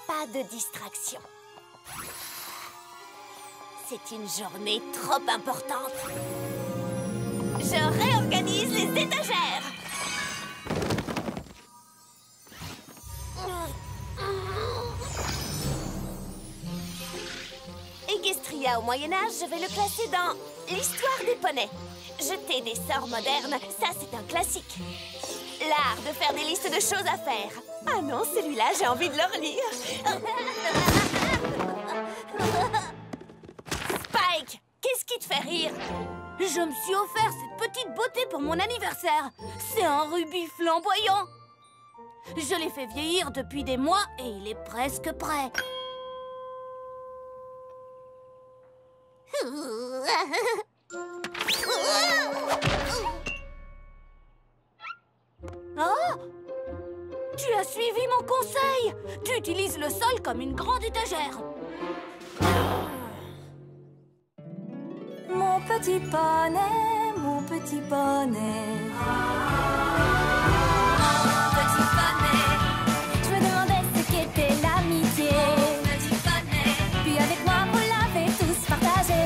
pas de distraction. C'est une journée trop importante. Je réorganise les étagères. Egestria au Moyen-Âge, je vais le classer dans l'histoire des poneys. Jeter des sorts modernes, ça c'est un classique. L'art de faire des listes de choses à faire. Ah non, celui-là, j'ai envie de le relire. Spike, qu'est-ce qui te fait rire? Je me suis offert cette petite beauté pour mon anniversaire. C'est un rubis flamboyant. Je l'ai fait vieillir depuis des mois et il est presque prêt. Oh! Tu as suivi mon conseil! Tu utilises le sol comme une grande étagère. Mon petit poney, mon petit poney. Petit poney, je me demandais ce qu'était l'amitié. Petit poney, puis avec moi vous l'avez tous partagé.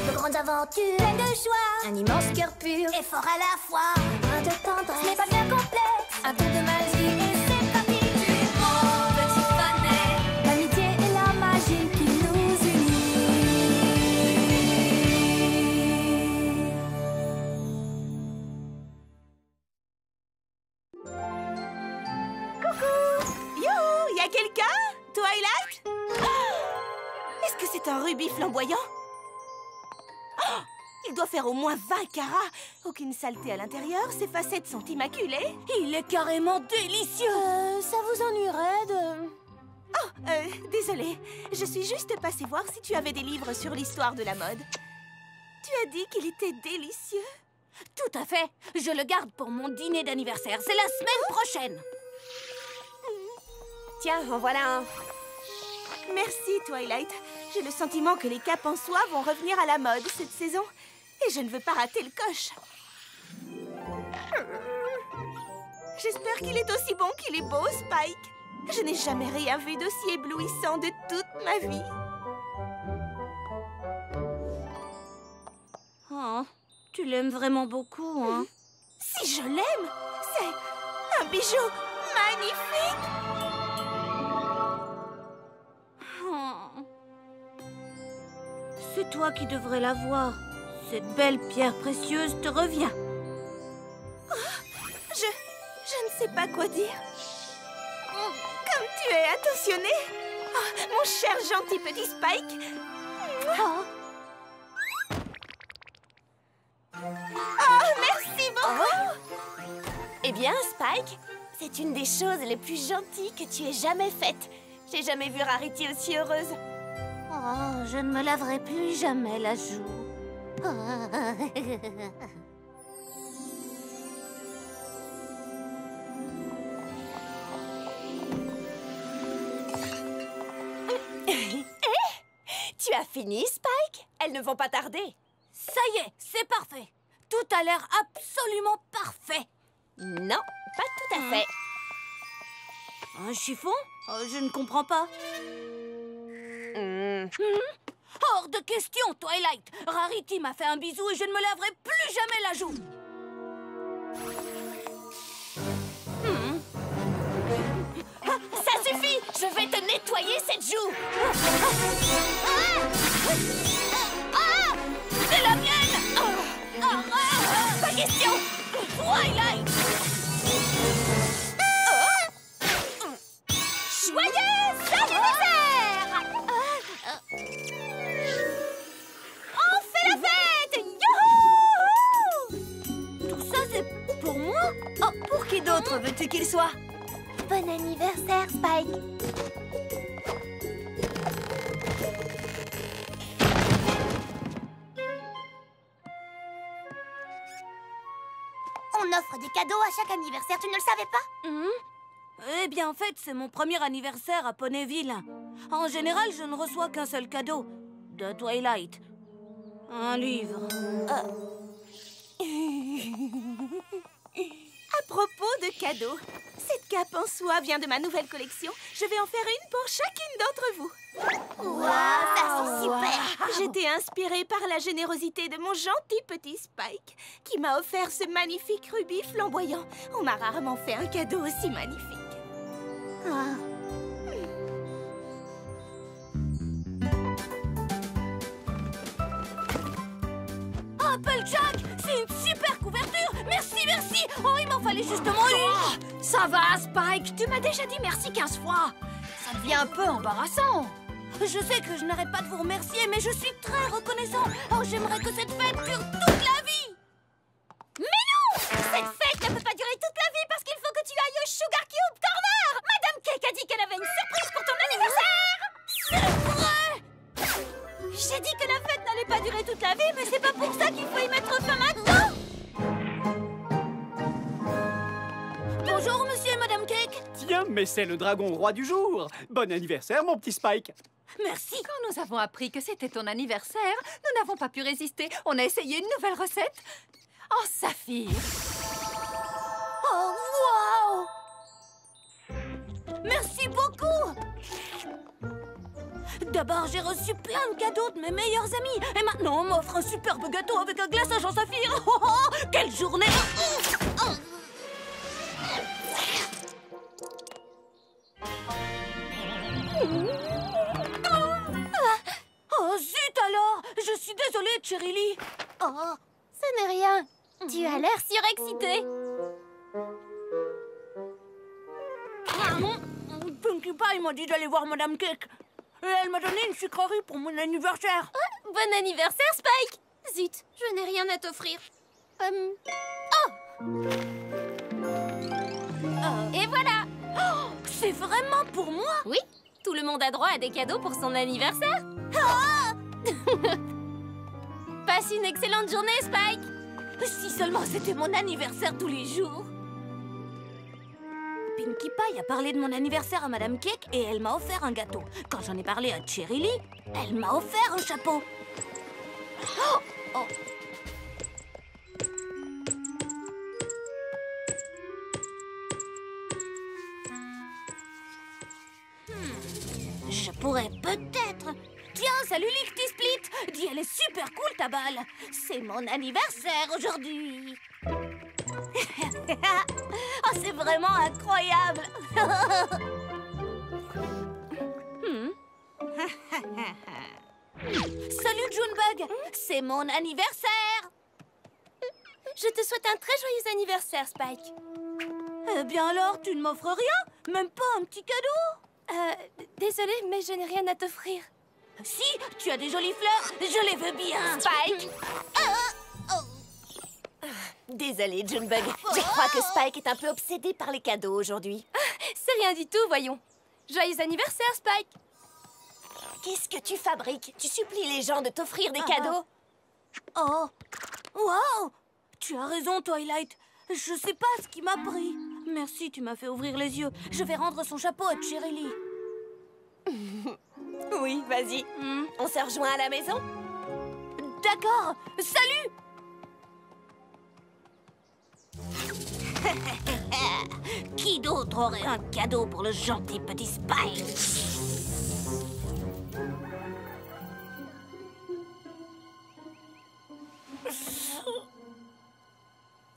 De grandes aventures, pleines de joie, un immense cœur pur et fort à la fois. Un brin de tendresse, ce n'est pas bien complexe, un tour de magie et c'est parti. Tu es mon petit poney, l'amitié et la magie qui nous unit. Youhou, y a quelqu'un? Twilight? Est-ce que c'est un rubis flamboyant? Oh, il doit faire au moins 20 carats. Aucune saleté à l'intérieur, ses facettes sont immaculées. Il est carrément délicieux. Ça vous ennuierait de... Oh, désolée. Je suis juste passée voir si tu avais des livres sur l'histoire de la mode. Tu as dit qu'il était délicieux. Tout à fait. Je le garde pour mon dîner d'anniversaire. C'est la semaine prochaine. Tiens, en voilà un. Merci, Twilight. J'ai le sentiment que les capes en soie vont revenir à la mode cette saison. Et je ne veux pas rater le coche. J'espère qu'il est aussi bon qu'il est beau, Spike. Je n'ai jamais rien vu d'aussi éblouissant de toute ma vie. Oh, tu l'aimes vraiment beaucoup, hein? Si je l'aime, c'est un bijou magnifique. Oh. C'est toi qui devrais l'avoir. Cette belle pierre précieuse te revient. Je ne sais pas quoi dire. Comme tu es attentionné. Oh, mon cher gentil petit Spike. Oh. Oh, merci beaucoup. Eh bien, Spike, c'est une des choses les plus gentilles que tu aies jamais faites. J'ai jamais vu Rarity aussi heureuse. Oh, je ne me laverai plus jamais la joue. Tu as fini, Spike? Elles ne vont pas tarder. Ça y est, c'est parfait. Tout a l'air absolument parfait. Non, pas tout à fait. Un chiffon? Je ne comprends pas. Hors de question, Twilight. Rarity m'a fait un bisou et je ne me laverai plus jamais la joue. Ça suffit! Je vais te nettoyer cette joue! C'est la mienne! Pas question! Twilight! Joyeux anniversaire! On fait la fête! Youhou! Tout ça, c'est pour moi? Oh, pour qui d'autre veux-tu qu'il soit? Bon anniversaire, Spike. On offre des cadeaux à chaque anniversaire, tu ne le savais pas? Eh bien, en fait, c'est mon premier anniversaire à Ponyville. En général, je ne reçois qu'un seul cadeau. De Twilight. Un livre. À propos de cadeaux, Cette cape en soie vient de ma nouvelle collection. Je vais en faire une pour chacune d'entre vous. Waouh, Ça, c'est super! J'étais inspirée par la générosité de mon gentil petit Spike qui m'a offert ce magnifique rubis flamboyant. On m'a rarement fait un cadeau aussi magnifique. Applejack, c'est une super couverture. Merci, merci. Oh, il m'en fallait justement une. Ça va, Spike, tu m'as déjà dit merci 15 fois. Ça devient un peu embarrassant. Je sais que je n'arrête pas de vous remercier, mais je suis très reconnaissant. Oh, j'aimerais que cette fête dure toute la vie. Mais non! Cette fête ne peut pas durer toute la vie parce qu'il faut que tu ailles au Sugar Cube Corner! Madame Cake a dit qu'elle avait une surprise pour ton anniversaire! C'est vrai! J'ai dit que la fête n'allait pas durer toute la vie, mais c'est pas pour ça qu'il faut y mettre fin maintenant! Bonjour, monsieur et madame Cake. Tiens, mais c'est le dragon roi du jour. Bon anniversaire, mon petit Spike. Merci. Quand nous avons appris que c'était ton anniversaire, nous n'avons pas pu résister. On a essayé une nouvelle recette. Oh, Saphir! Oh, waouh! Merci beaucoup! D'abord, j'ai reçu plein de cadeaux de mes meilleurs amis. Et maintenant, on m'offre un superbe gâteau avec un glaçage en saphir. Oh, oh, quelle journée! Oh, zut alors! Je suis désolée, Cherylie. Oh, ce n'est rien. Tu as l'air surexcité. Pinkie Pie m'a dit d'aller voir Madame Cake. Et elle m'a donné une sucrerie pour mon anniversaire. Bon anniversaire, Spike. Zut, je n'ai rien à t'offrir. Et voilà. Oh, c'est vraiment pour moi? Oui, tout le monde a droit à des cadeaux pour son anniversaire. Passe une excellente journée, Spike. Si seulement c'était mon anniversaire tous les jours. Pinkie Pie a parlé de mon anniversaire à Madame Cake et elle m'a offert un gâteau. Quand j'en ai parlé à Cherylie, elle m'a offert un chapeau. Oh, oh. Je pourrais peut-être... Tiens, salut Lickty Split. Dis, elle est super cool ta balle. C'est mon anniversaire aujourd'hui. Oh, c'est vraiment incroyable. Salut Junebug. C'est mon anniversaire. Je te souhaite un très joyeux anniversaire, Spike. Eh bien alors, tu ne m'offres rien? Même pas un petit cadeau? Désolée, mais je n'ai rien à t'offrir. Si, tu as des jolies fleurs, je les veux bien. Spike! Désolée, Junebug. Je crois que Spike est un peu obsédé par les cadeaux aujourd'hui. C'est rien du tout, voyons. Joyeux anniversaire, Spike. Qu'est-ce que tu fabriques? Tu supplies les gens de t'offrir des cadeaux? Oh, wow! Tu as raison, Twilight. Je sais pas ce qui m'a pris. Merci, tu m'as fait ouvrir les yeux. Je vais rendre son chapeau à Cherylie. Oui, vas-y. On se rejoint à la maison? D'accord. Salut! Qui d'autre aurait un cadeau pour le gentil petit Spike?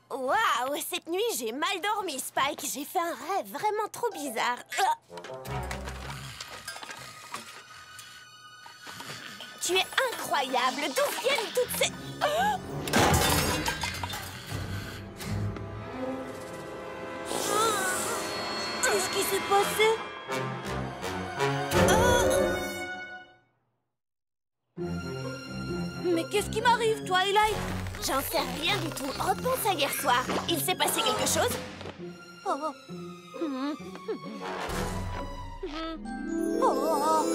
Waouh, cette nuit, j'ai mal dormi, Spike. J'ai fait un rêve vraiment trop bizarre. Tu es incroyable. D'où viennent toutes ces... Qu'est-ce qui s'est passé? Mais qu'est-ce qui m'arrive, Twilight? J'en sais rien du tout. Repense à hier soir. Il s'est passé quelque chose? Oh. Oh.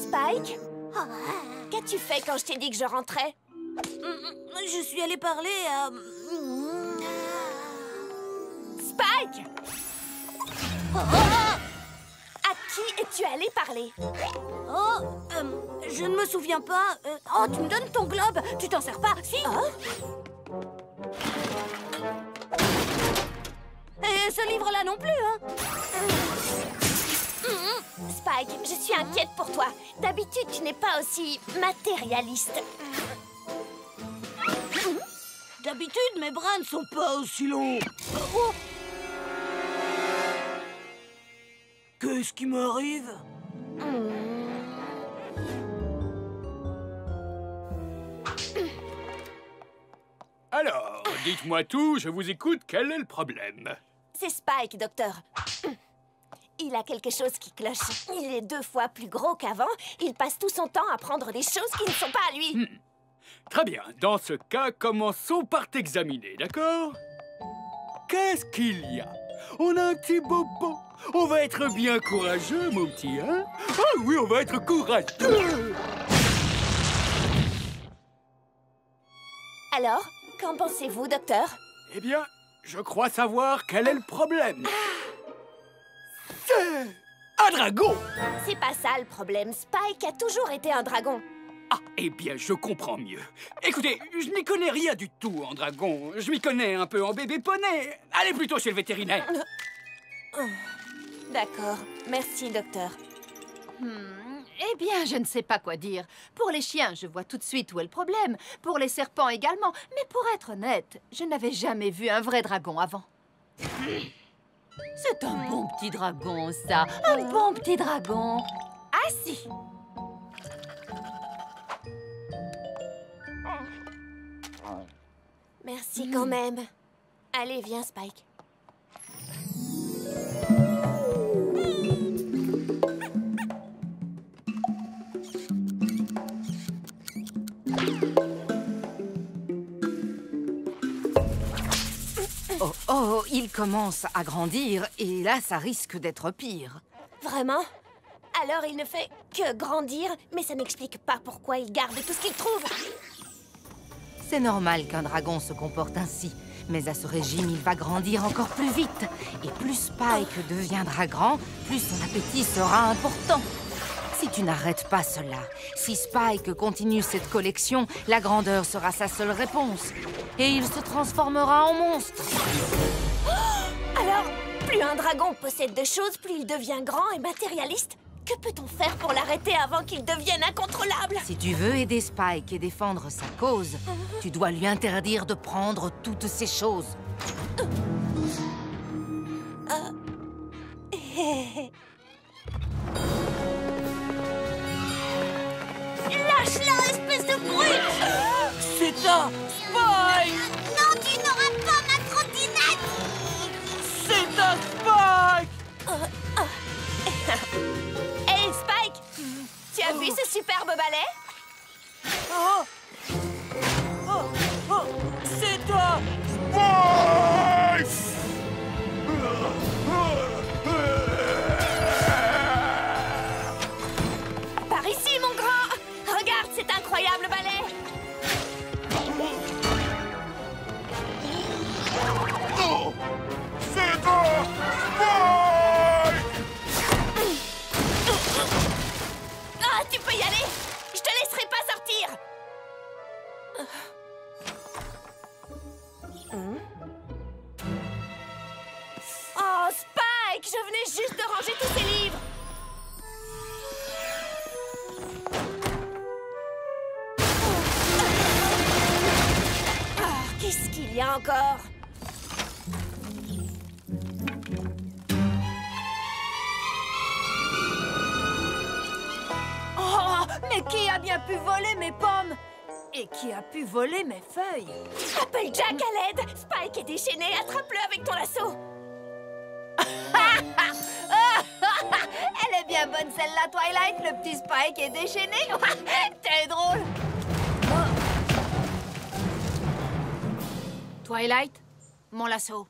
Spike? Qu'as-tu fait quand je t'ai dit que je rentrais? Je suis allée parler à... Spike! À qui es-tu allé parler? Oh, je ne me souviens pas. Oh, tu me donnes ton globe. Tu t'en sers pas, si? ce livre-là non plus, hein. Spike, je suis inquiète pour toi. D'habitude, tu n'es pas aussi matérialiste. D'habitude, mes bras ne sont pas aussi longs. Qu'est-ce qui m'arrive? Alors, dites-moi tout, je vous écoute, quel est le problème? C'est Spike, docteur. Il a quelque chose qui cloche. Il est 2 fois plus gros qu'avant. Il passe tout son temps à prendre des choses qui ne sont pas à lui. Très bien, dans ce cas, commençons par t'examiner, d'accord? Qu'est-ce qu'il y a? On a un petit bobo. On va être bien courageux, mon petit, hein? Ah oui, on va être courageux! Alors, qu'en pensez-vous, docteur? Eh bien, je crois savoir quel est le problème. C'est un dragon! C'est pas ça le problème. Spike a toujours été un dragon. Ah, eh bien, je comprends mieux. Écoutez, je n'y connais rien du tout en dragon. Je m'y connais un peu en bébé poney. Allez plutôt chez le vétérinaire. D'accord. Merci, docteur. Eh bien, je ne sais pas quoi dire. Pour les chiens, je vois tout de suite où est le problème. Pour les serpents également. Mais pour être honnête, je n'avais jamais vu un vrai dragon avant. C'est un bon petit dragon, ça. Un bon petit dragon. Ah si. Merci quand même. Allez, viens, Spike. Oh, il commence à grandir et là, ça risque d'être pire. Vraiment? Alors il ne fait que grandir, mais ça n'explique pas pourquoi il garde tout ce qu'il trouve. C'est normal qu'un dragon se comporte ainsi, mais à ce régime, il va grandir encore plus vite. Et plus Spike deviendra grand, plus son appétit sera important. Si tu n'arrêtes pas cela, si Spike continue cette collection, la grandeur sera sa seule réponse. Et il se transformera en monstre. Alors, plus un dragon possède de choses, plus il devient grand et matérialiste. Que peut-on faire pour l'arrêter avant qu'il devienne incontrôlable? Si tu veux aider Spike et défendre sa cause, tu dois lui interdire de prendre toutes ces choses. Lâche-la, espèce de brute! C'est un Spike! Non, tu n'auras pas ma trottinette! C'est un Spike! Hey, Spike! Tu as vu ce superbe balai? C'est un Par ici, mon grand! Regarde cet incroyable balai! Ah, tu peux y aller! Je te laisserai pas sortir! Oh, Spike! Je venais juste de ranger tous ces livres! Oh, qu'est-ce qu'il y a encore? Oh, mais qui a bien pu voler mes pommes? Et qui a pu voler mes feuilles? Appelle Jack à l'aide! Spike est déchaîné, attrape-le avec ton lasso! Elle est bien bonne celle-là, Twilight. Le petit Spike est déchaîné. T'es drôle. Twilight, mon lasso.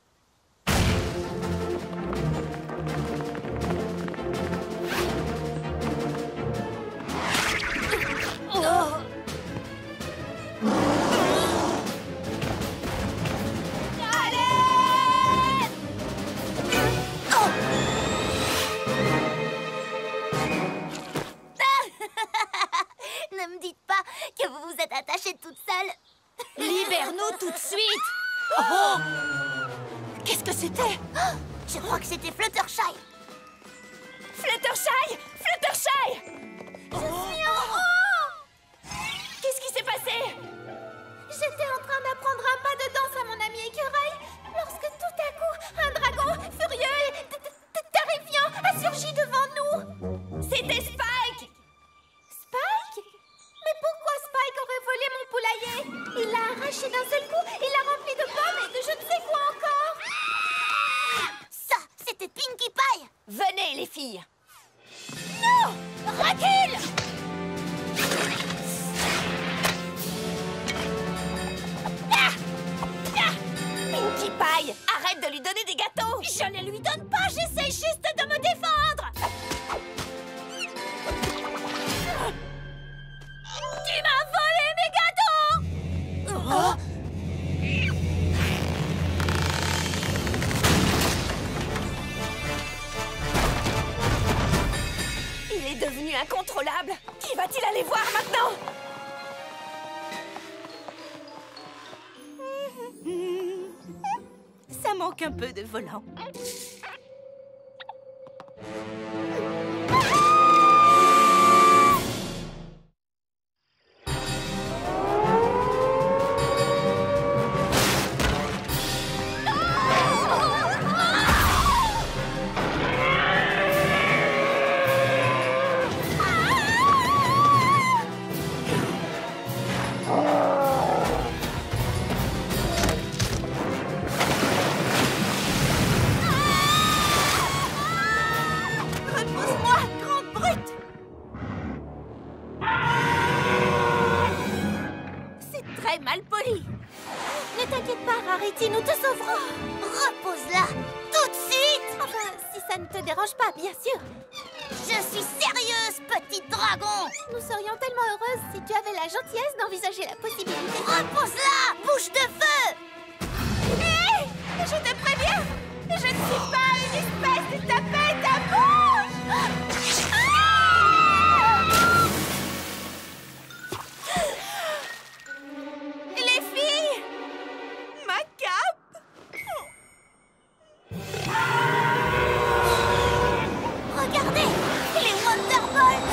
Ne me dites pas que vous vous êtes attachée toute seule. Libère-nous tout de suite! c'était... Je crois que c'était Fluttershy. Fluttershy! Fluttershy! Je suis en haut! Qu'est-ce qui s'est passé? J'étais en train d'apprendre un pas de danse à mon ami Écureuil lorsque tout à coup, un dragon furieux et terrifiant a surgi devant nous. C'était Spike! Spike? Mais pourquoi Spike aurait volé mon poulailler? Il l'a arraché d'un seul coup, il l'a rempli de pommes et de je ne sais quoi encore. Ça, c'était Pinkie Pie. Venez, les filles! Non! Recule! Pinkie Pie, arrête de lui donner des gâteaux! Je ne lui donne pas, j'essaie juste de me défendre! Tu m'as volé mes gâteaux! Oh. Il est devenu incontrôlable! Qui va-t-il aller voir maintenant? Ça manque un peu de volant. Repousse-moi, grande brute! C'est très mal poli. Ne t'inquiète pas, Rarity, nous te sauverons. Repose-la, tout de suite. Enfin, si ça ne te dérange pas, bien sûr. Je suis sérieuse, petit dragon. Nous serions tellement heureuses si tu avais la gentillesse d'envisager la possibilité. Repose-la, bouche de feu. Hé, je te préviens, je ne suis pas une espèce de tapette à bouche. Les filles, ma cape. Regardez, les Wonderbolts.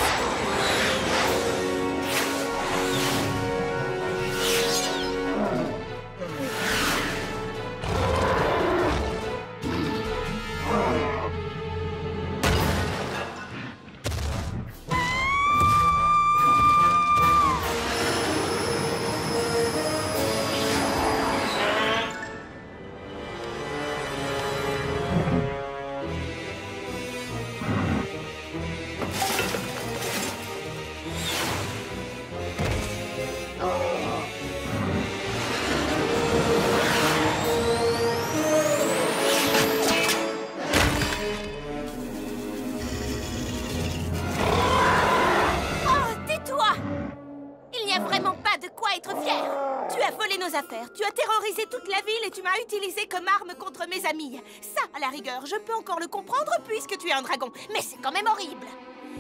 Tu as terrorisé toute la ville et tu m'as utilisé comme arme contre mes amis. Ça, à la rigueur, je peux encore le comprendre puisque tu es un dragon. Mais c'est quand même horrible.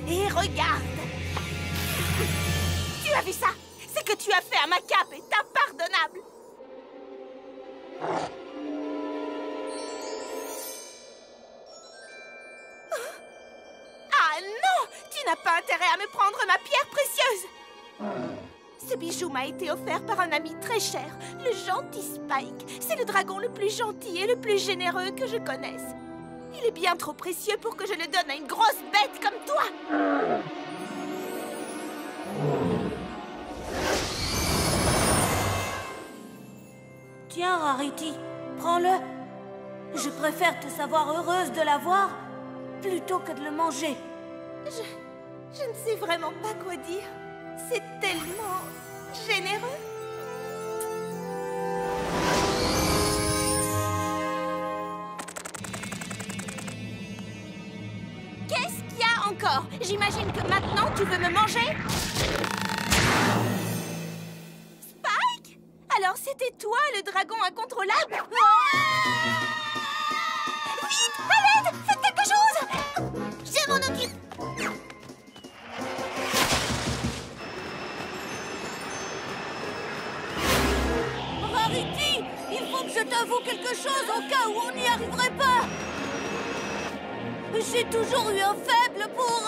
Et regarde. Tu as vu ça? C'est que tu as fait à ma cape est impardonnable. Ah non! Tu n'as pas intérêt à me prendre ma pierre précieuse. Ce bijou m'a été offert par un ami très cher, le gentil Spike. C'est le dragon le plus gentil et le plus généreux que je connaisse. Il est bien trop précieux pour que je le donne à une grosse bête comme toi. Tiens, Rarity, prends-le. Je préfère te savoir heureuse de l'avoir plutôt que de le manger. Je ne sais vraiment pas quoi dire. C'est tellement généreux. Qu'est-ce qu'il y a encore? J'imagine que maintenant tu veux me manger? Spike? Alors c'était toi le dragon incontrôlable? Vite! À l'aide! Faites quelque chose! Je m'en occupe! Rarity, il faut que je t'avoue quelque chose au cas où on n'y arriverait pas. J'ai toujours eu un faible pour...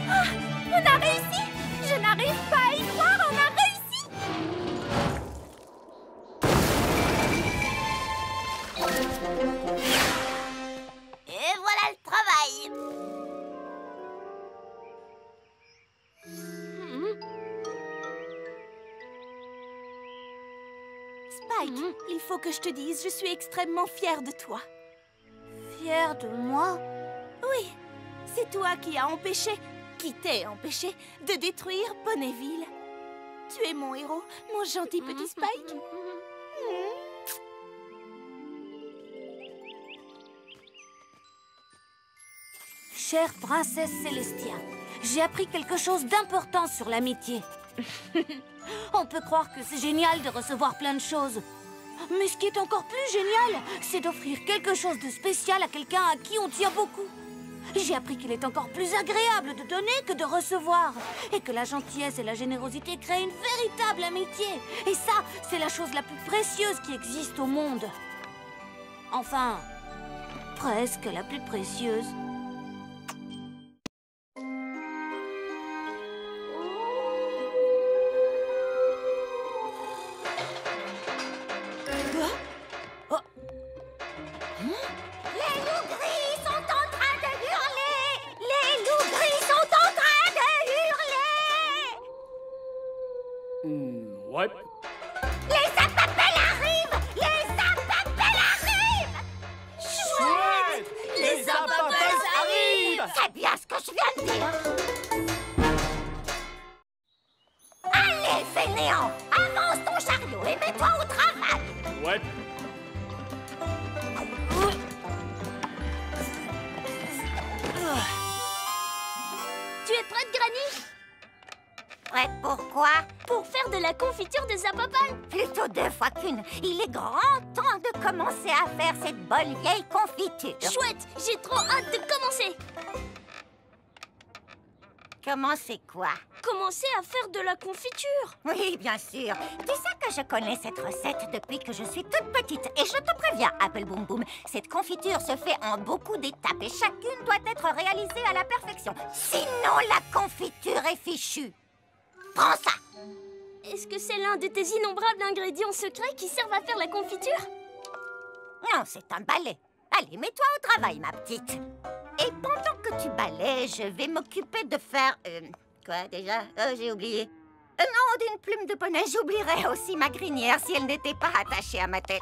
Ah, on a réussi! Je n'arrive pas à y croire, on a réussi! Et voilà le travail. Spike, il faut que je te dise, je suis extrêmement fière de toi. Fière de moi? Oui, c'est toi qui t'es empêché de détruire Ponyville. Tu es mon héros, mon gentil petit Spike. Chère princesse Célestia, j'ai appris quelque chose d'important sur l'amitié. On peut croire que c'est génial de recevoir plein de choses. Mais ce qui est encore plus génial, c'est d'offrir quelque chose de spécial à quelqu'un à qui on tient beaucoup. J'ai appris qu'il est encore plus agréable de donner que de recevoir. Et que la gentillesse et la générosité créent une véritable amitié. Et ça, c'est la chose la plus précieuse qui existe au monde. Enfin, presque la plus précieuse. Les loups gris sont en train de hurler! Les loups gris sont en train de hurler! Ouais. Les sapapelles arrivent! Les sapapelles arrivent! Chouette! Les sapapelles arrivent! C'est bien ce que je viens de dire! Allez, fainéant! Avance ton chariot et mets-toi au travail! Ouais. Tu es prête, Granny? Prête pour quoi? Pour faire de la confiture de sapapales? Plutôt 2 fois qu'une. Il est grand temps de commencer à faire cette bonne vieille confiture. Chouette, j'ai trop hâte de commencer. Commencer quoi? Commencer à faire de la confiture. Oui, bien sûr. Tu sais que je connais cette recette depuis que je suis toute petite. Et je te préviens, Apple Boom Boom, cette confiture se fait en beaucoup d'étapes et chacune doit être réalisée à la perfection. Sinon, la confiture est fichue. Prends ça! Est-ce que c'est l'un de tes innombrables ingrédients secrets qui servent à faire la confiture? Non, c'est un balai. Allez, mets-toi au travail, ma petite. Et pendant que tu balais, je vais m'occuper de faire... quoi, déjà? J'ai oublié. Non, d'une plume de poney, j'oublierais aussi ma crinière si elle n'était pas attachée à ma tête.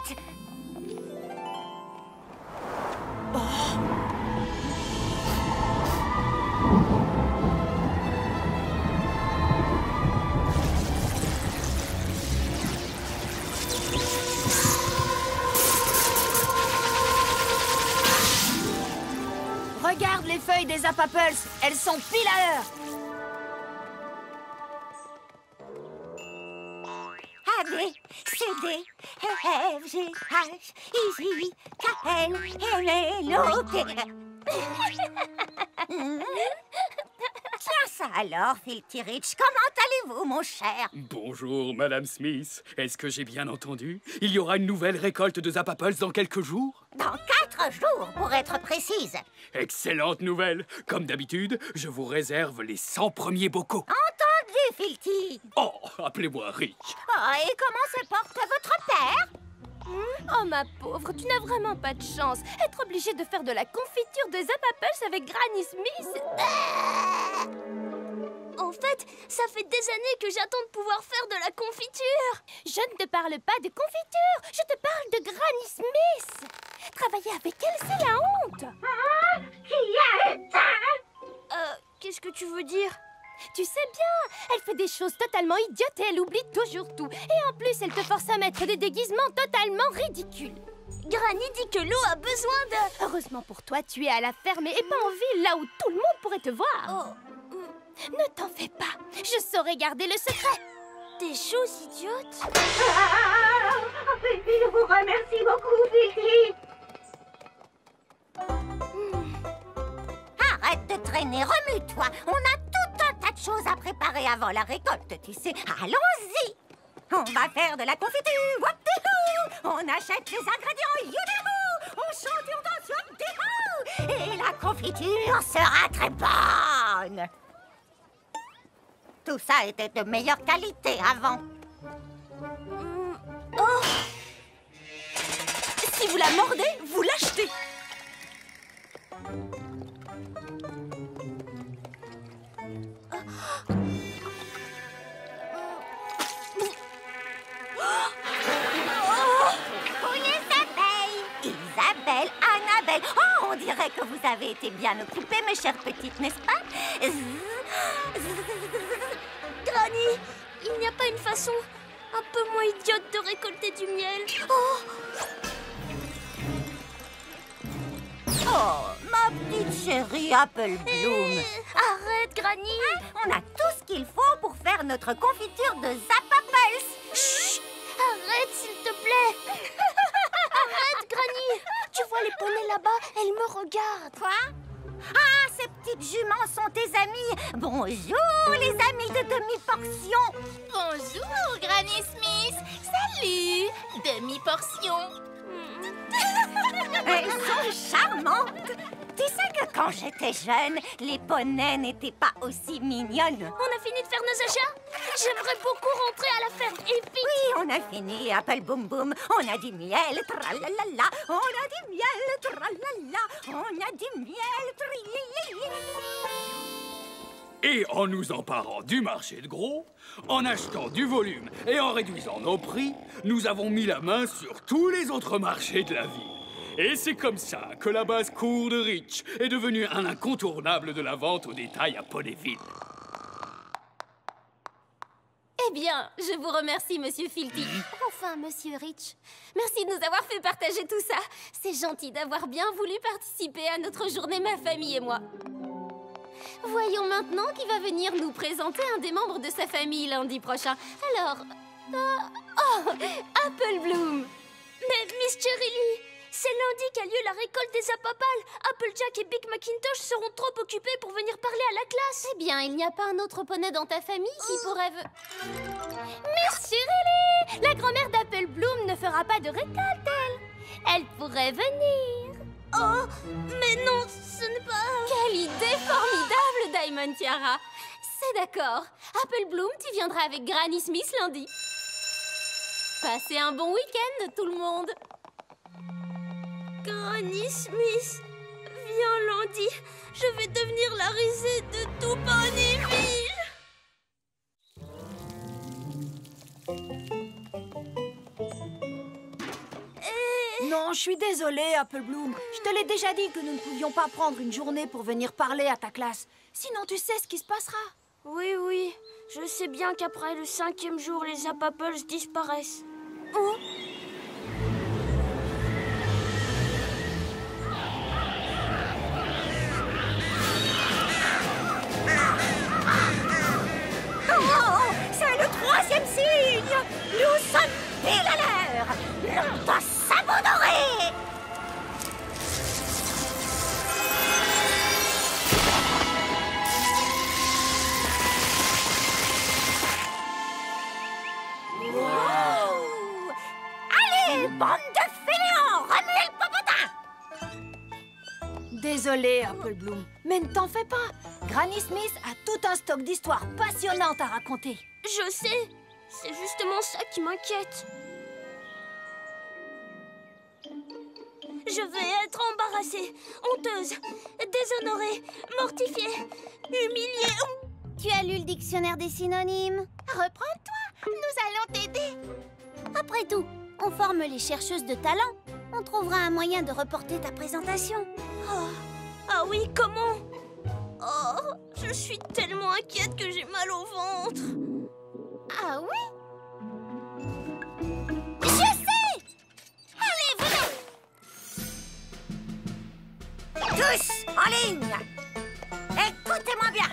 Regarde les feuilles des Apples, elles sont pile à l'heure. A, B, C, D, E, F, G, H, I, J, K, L, M, N, O, P. Tiens ça alors, Filthy Rich. Comment allez-vous, mon cher? Bonjour, Madame Smith. Est-ce que j'ai bien entendu? Il y aura une nouvelle récolte de Zappaples dans quelques jours? Dans 4 jours, pour être précise. Excellente nouvelle. Comme d'habitude, je vous réserve les 100 premiers bocaux. Entendu, Filthy. Oh, appelez-moi Rich. Oh, et comment se porte votre père? Oh, ma pauvre, tu n'as vraiment pas de chance. Être obligée de faire de la confiture de Zappaples avec Granny Smith... En fait, ça fait des années que j'attends de pouvoir faire de la confiture. Je ne te parle pas de confiture, je te parle de Granny Smith. Travailler avec elle, c'est la honte. Qui a éteint? Qu'est-ce que tu veux dire? Tu sais bien, elle fait des choses totalement idiotes et elle oublie toujours tout. Et en plus, elle te force à mettre des déguisements totalement ridicules. Granny dit que l'eau a besoin de... Heureusement pour toi, tu es à la ferme et pas en ville, là où tout le monde pourrait te voir. Ne t'en fais pas, je saurai garder le secret. Des choses idiotes? Je vous remercie beaucoup, Filthy. Arrête de René, remue-toi. On a tout un tas de choses à préparer avant la récolte, tu sais. Allons-y. On va faire de la confiture. Wapdihou. On achète les ingrédients. Youdihou. On chante et on danse. Wapdihou. Et la confiture sera très bonne. Tout ça était de meilleure qualité avant. Oh! Si vous la mordez, vous l'achetez. Pour les abeilles. Isabelle, Annabelle. Oh, on dirait que vous avez été bien occupées, mes chères petites, n'est-ce pas? Granny, il n'y a pas une façon un peu moins idiote de récolter du miel. Oh, ma petite chérie Apple Bloom. Arrête, Granny. On a tout ce qu'il faut pour faire notre confiture de Zappapels. Chut. Arrête, s'il te plaît. Arrête, Granny. Tu vois les poneys là-bas, elles me regardent. Quoi? Ah, ces petites juments sont tes amies. Bonjour, les amis de demi-portion. Bonjour, Granny Smith. Salut, demi-portion. Elles sont charmantes. Tu sais que quand j'étais jeune, les poneys n'étaient pas aussi mignonnes. On a fini de faire nos achats. J'aimerais beaucoup rentrer à la ferme et vite. Oui, on a fini, Apple Boom Boom. On a du miel, tralalala. On a du miel, tralala. On a du miel, trilili. Et en nous emparant du marché de gros, en achetant du volume et en réduisant nos prix, nous avons mis la main sur tous les autres marchés de la ville. Et c'est comme ça que la basse-cour de Rich est devenue un incontournable de la vente au détail à Ponyville. Eh bien, je vous remercie, Monsieur Filthy. Enfin, Monsieur Rich, merci de nous avoir fait partager tout ça. C'est gentil d'avoir bien voulu participer à notre journée, ma famille et moi. Voyons maintenant qui va venir nous présenter un des membres de sa famille lundi prochain. Alors... oh, Apple Bloom. Mais Miss Cherry Lee, c'est lundi qu'a lieu la récolte des Zappapals. Applejack et Big Macintosh seront trop occupés pour venir parler à la classe. Eh bien, il n'y a pas un autre poney dans ta famille qui pourrait... Miss Cherry Lee, la grand-mère d'Apple Bloom ne fera pas de récolte, elle. Elle pourrait venir. Oh, mais non, ce n'est pas... Quelle idée formidable, Diamond Tiara. C'est d'accord. Apple Bloom, tu viendras avec Granny Smith lundi. Passez un bon week-end, tout le monde. Granny Smith, viens lundi. Je vais devenir la risée de tout Ponyville. Non, je suis désolée, Apple Bloom. Je te l'ai déjà dit que nous ne pouvions pas prendre une journée pour venir parler à ta classe. Sinon, tu sais ce qui se passera. Oui, oui. Je sais bien qu'après le 5e jour, les Zappapels disparaissent. Oh. Oh, c'est le 3e signe. Nous sommes pile à l'heure. L'heure de s'abandonner. Wow. Allez, bande de fainéants, remuez le popotin. Désolée, Apple Bloom, mais ne t'en fais pas. Granny Smith a tout un stock d'histoires passionnantes à raconter. Je sais. C'est justement ça qui m'inquiète. Je vais être embarrassée, honteuse, déshonorée, mortifiée, humiliée. Tu as lu le dictionnaire des synonymes? Reprends-toi, nous allons t'aider. Après tout, on forme les chercheuses de talent. On trouvera un moyen de reporter ta présentation. Oh. Ah oui, comment? Oh, je suis tellement inquiète que j'ai mal au ventre. Ah oui? Je sais! Allez, venez! Tous en ligne! Écoutez-moi bien!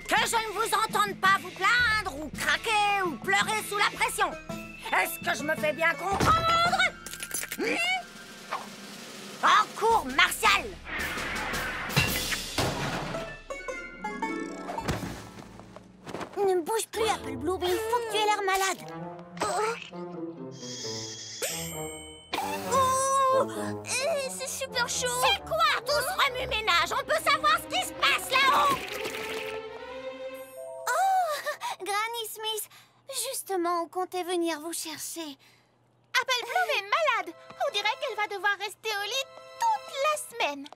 Que je ne vous entende pas vous plaindre ou craquer ou pleurer sous la pression. Est-ce que je me fais bien comprendre? En cours martial! bouge plus, Apple Bloom, il faut que tu aies l'air malade. C'est super chaud. C'est quoi tout ce remue-ménage? On peut savoir ce qui se passe là-haut? Oh, Granny Smith, justement, on comptait venir vous chercher. Apple Bloom est malade. On dirait qu'elle va devoir rester au lit toute la semaine.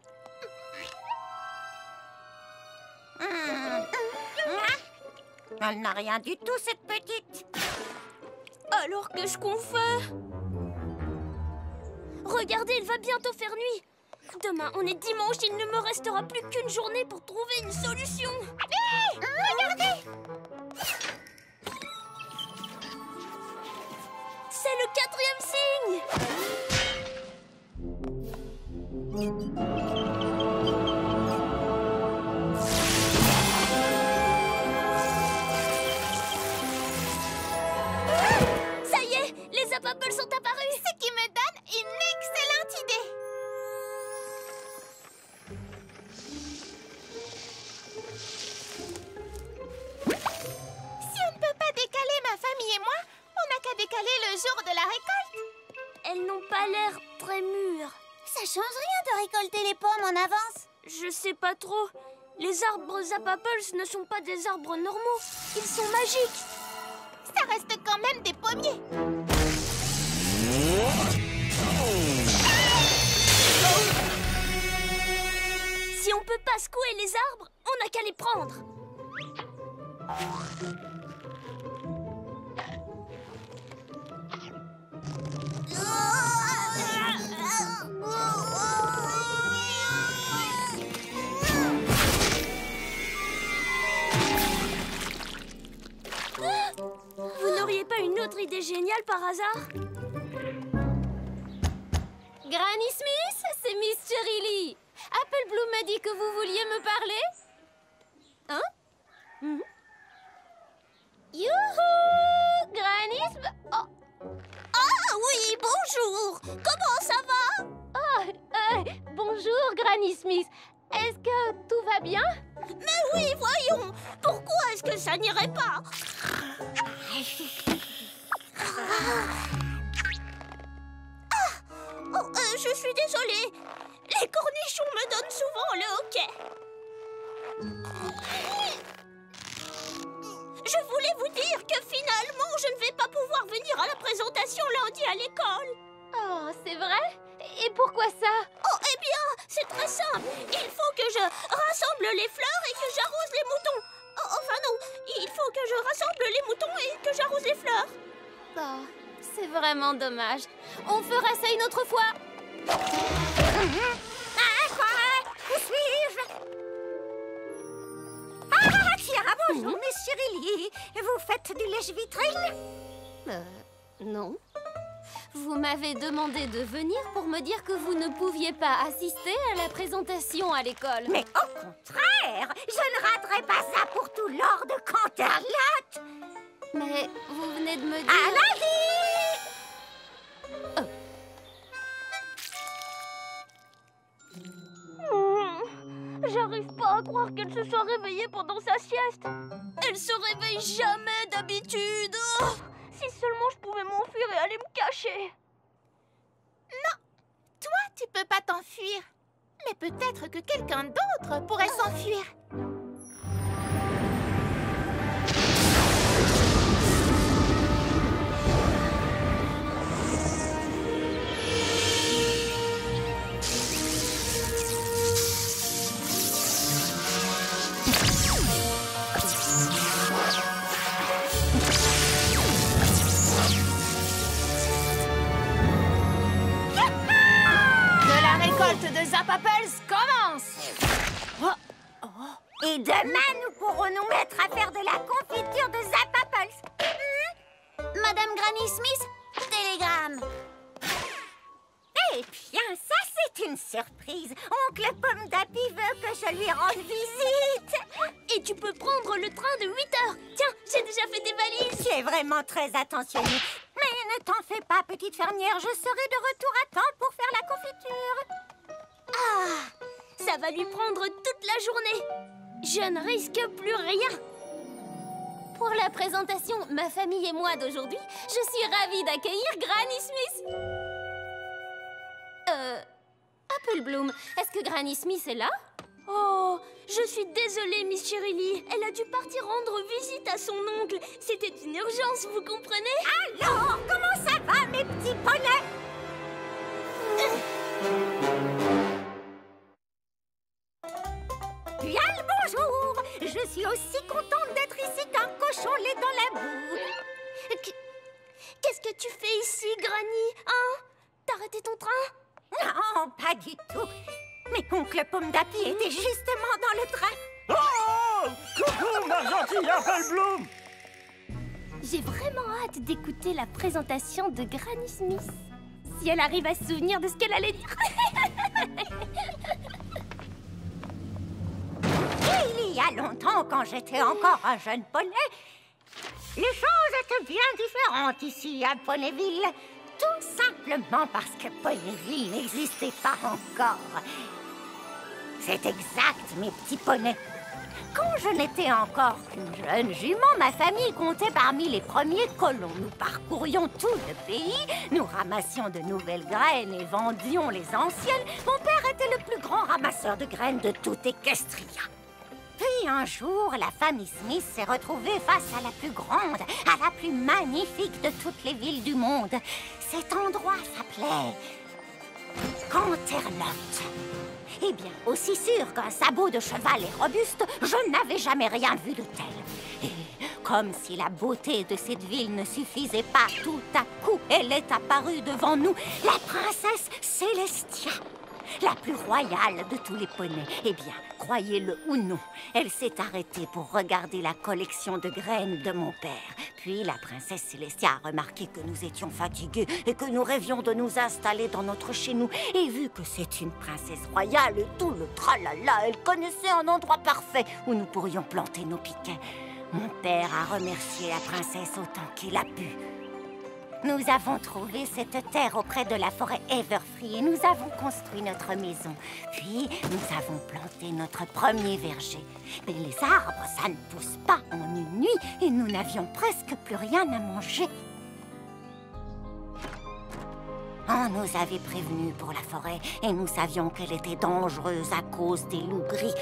Elle n'a rien du tout, cette petite. Alors qu'est-ce qu'on fait? Regardez, il va bientôt faire nuit. Demain, on est dimanche, il ne me restera plus qu'une journée pour trouver une solution. Hé, regardez! C'est le 4e signe. Ça y est, les Zappaples sont apparus. Ce qui me donne une excellente idée. Si on ne peut pas décaler ma famille et moi, on n'a qu'à décaler le jour de la récolte. Elles n'ont pas l'air très mûres. Ça change rien de récolter les pommes en avance. Je sais pas trop. Les arbres Zappaples ne sont pas des arbres normaux. Ils sont magiques. Ça reste quand même des pommiers. Si on peut pas secouer les arbres, on n'a qu'à les prendre. Vous n'auriez pas une autre idée géniale par hasard? Granny Smith, c'est Miss Cherry Lee. Apple Bloom m'a dit que vous vouliez me parler. Hein? Youhou! Granny Smith... Oh. Ah oui, bonjour. Comment ça va? Bonjour, Granny Smith. Est-ce que tout va bien? Mais oui, voyons. Pourquoi est-ce que ça n'irait pas? Je suis désolée. Les cornichons me donnent souvent le hoquet. Je voulais vous dire que finalement, je ne vais pas pouvoir venir à la présentation lundi à l'école. Oh, c'est vrai? Et pourquoi ça? Oh, eh bien, c'est très simple. Il faut que je rassemble les fleurs et que j'arrose les moutons. Oh, enfin non, il faut que je rassemble les moutons et que j'arrose les fleurs. Oh, c'est vraiment dommage. On fera ça une autre fois. Où suis-je? Ah, tiens, bonjour, Miss Cherry Lee. Vous faites du lèche-vitrine? Non. Vous m'avez demandé de venir pour me dire que vous ne pouviez pas assister à la présentation à l'école. Mais au contraire, je ne raterai pas ça pour tout Lord Canterlot. Mais vous venez de me dire... À lundi! J'arrive pas à croire qu'elle se soit réveillée pendant sa sieste. Elle se réveille jamais d'habitude. Oh, si seulement je pouvais m'enfuir et aller me cacher. Non, toi, tu peux pas t'enfuir. Mais peut-être que quelqu'un d'autre pourrait s'enfuir. De Zappaples commence. Et demain, nous pourrons nous mettre à faire de la confiture de Zappaples. Madame Granny Smith, télégramme. Eh bien, ça, c'est une surprise. Oncle Pomme d'Api veut que je lui rende visite. Et tu peux prendre le train de 8 heures. Tiens, j'ai déjà fait des valises. Tu es vraiment très attentionnée. Mais ne t'en fais pas, petite fermière. Je serai de retour à temps pour faire la confiture. Ah, ça va lui prendre toute la journée. Je ne risque plus rien. Pour la présentation Ma famille et moi d'aujourd'hui, je suis ravie d'accueillir Granny Smith. Apple Bloom, est-ce que Granny Smith est là? Oh, je suis désolée, Miss Cherylie. Elle a dû partir rendre visite à son oncle. C'était une urgence, vous comprenez? Alors, comment ça va, mes petits poneys? Bien le bonjour! Je suis aussi contente d'être ici qu'un cochon lait dans la boue. Qu'est-ce que tu fais ici, Granny? Hein? T'as raté ton train? Non, pas du tout. Mais oncle Pomme d'Api était justement dans le train. Oh! Coucou, ma gentille Apple Bloom! J'ai vraiment hâte d'écouter la présentation de Granny Smith. Si elle arrive à se souvenir de ce qu'elle allait dire. Il y a longtemps, quand j'étais encore un jeune poney, les choses étaient bien différentes ici à Ponyville. Tout simplement parce que Ponyville n'existait pas encore. C'est exact, mes petits poneys. Quand je n'étais encore qu'une jeune jument, ma famille comptait parmi les premiers colons. Nous parcourions tout le pays, nous ramassions de nouvelles graines et vendions les anciennes. Mon père était le plus grand ramasseur de graines de toute Équestria. Puis un jour, la famille Smith s'est retrouvée face à la plus grande, à la plus magnifique de toutes les villes du monde. Cet endroit s'appelait Canterlot. Eh bien, aussi sûr qu'un sabot de cheval est robuste, je n'avais jamais rien vu de tel. Et comme si la beauté de cette ville ne suffisait pas, tout à coup, elle est apparue devant nous, la princesse Célestia. La plus royale de tous les poneys. Eh bien, croyez-le ou non, elle s'est arrêtée pour regarder la collection de graines de mon père. Puis la princesse Célestia a remarqué que nous étions fatigués et que nous rêvions de nous installer dans notre chez nous. Et vu que c'est une princesse royale et tout le tralala, elle connaissait un endroit parfait où nous pourrions planter nos piquets. Mon père a remercié la princesse autant qu'il a pu. Nous avons trouvé cette terre auprès de la forêt Everfree et nous avons construit notre maison. Puis, nous avons planté notre premier verger. Mais les arbres, ça ne pousse pas en une nuit et nous n'avions presque plus rien à manger. On nous avait prévenus pour la forêt et nous savions qu'elle était dangereuse à cause des loups gris.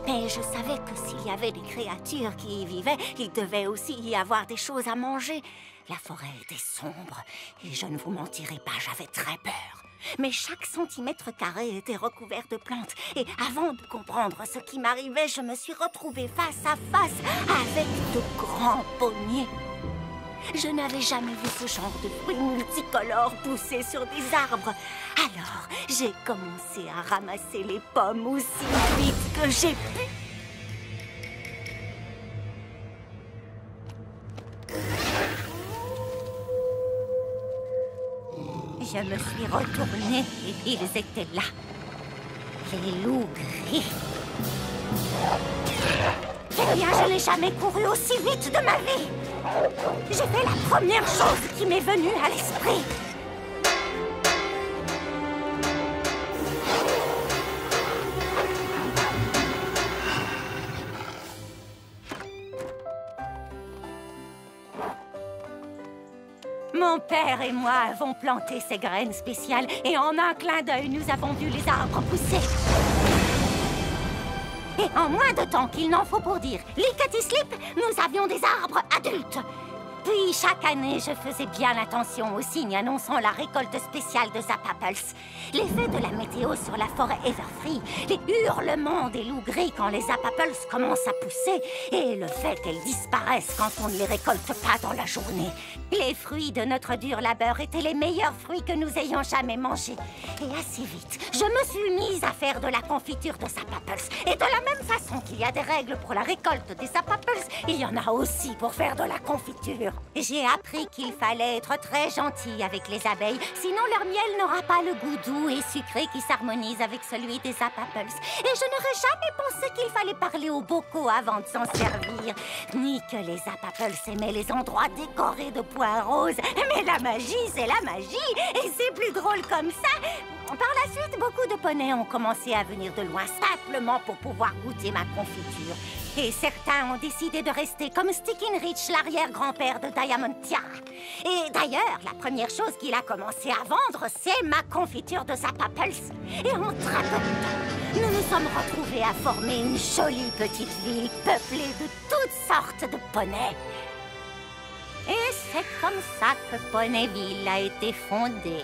Mais je savais que s'il y avait des créatures qui y vivaient, il devait aussi y avoir des choses à manger. La forêt était sombre et je ne vous mentirai pas, j'avais très peur. Mais chaque centimètre carré était recouvert de plantes. Et avant de comprendre ce qui m'arrivait, je me suis retrouvée face à face avec de grands pommiers. Je n'avais jamais vu ce genre de fruits multicolores pousser sur des arbres. Alors, j'ai commencé à ramasser les pommes aussi vite que j'ai pu. Je me suis retournée et ils étaient là. Les loups gris. Eh bien, je n'ai jamais couru aussi vite de ma vie. J'ai fait la première chose qui m'est venue à l'esprit. Mon père et moi avons planté ces graines spéciales et en un clin d'œil, nous avons vu les arbres pousser. Et en moins de temps qu'il n'en faut pour dire lickety slip, nous avions des arbres adultes. Puis chaque année, je faisais bien attention aux signes annonçant la récolte spéciale de Zappaples. L'effet de la météo sur la forêt Everfree, les hurlements des loups gris quand les Zappaples commencent à pousser et le fait qu'elles disparaissent quand on ne les récolte pas dans la journée. Les fruits de notre dur labeur étaient les meilleurs fruits que nous ayons jamais mangés. Et assez vite, je me suis mise à faire de la confiture de Zappaples. Et de la même façon qu'il y a des règles pour la récolte des Zappaples, il y en a aussi pour faire de la confiture. J'ai appris qu'il fallait être très gentil avec les abeilles, sinon leur miel n'aura pas le goût doux et sucré qui s'harmonise avec celui des Zappaples. Et je n'aurais jamais pensé qu'il fallait parler aux bocaux avant de s'en servir, ni que les Zappaples aimaient les endroits décorés de points roses. Mais la magie, c'est la magie, et c'est plus drôle comme ça. Par la suite, beaucoup de poneys ont commencé à venir de loin simplement pour pouvoir goûter ma confiture. Et certains ont décidé de rester comme Stickin' Rich, l'arrière-grand-père de Diamond Tiara. Et d'ailleurs, la première chose qu'il a commencé à vendre, c'est ma confiture de Zappapels. Et en très peu de temps, nous nous sommes retrouvés à former une jolie petite ville peuplée de toutes sortes de poneys. Et c'est comme ça que Ponyville a été fondée.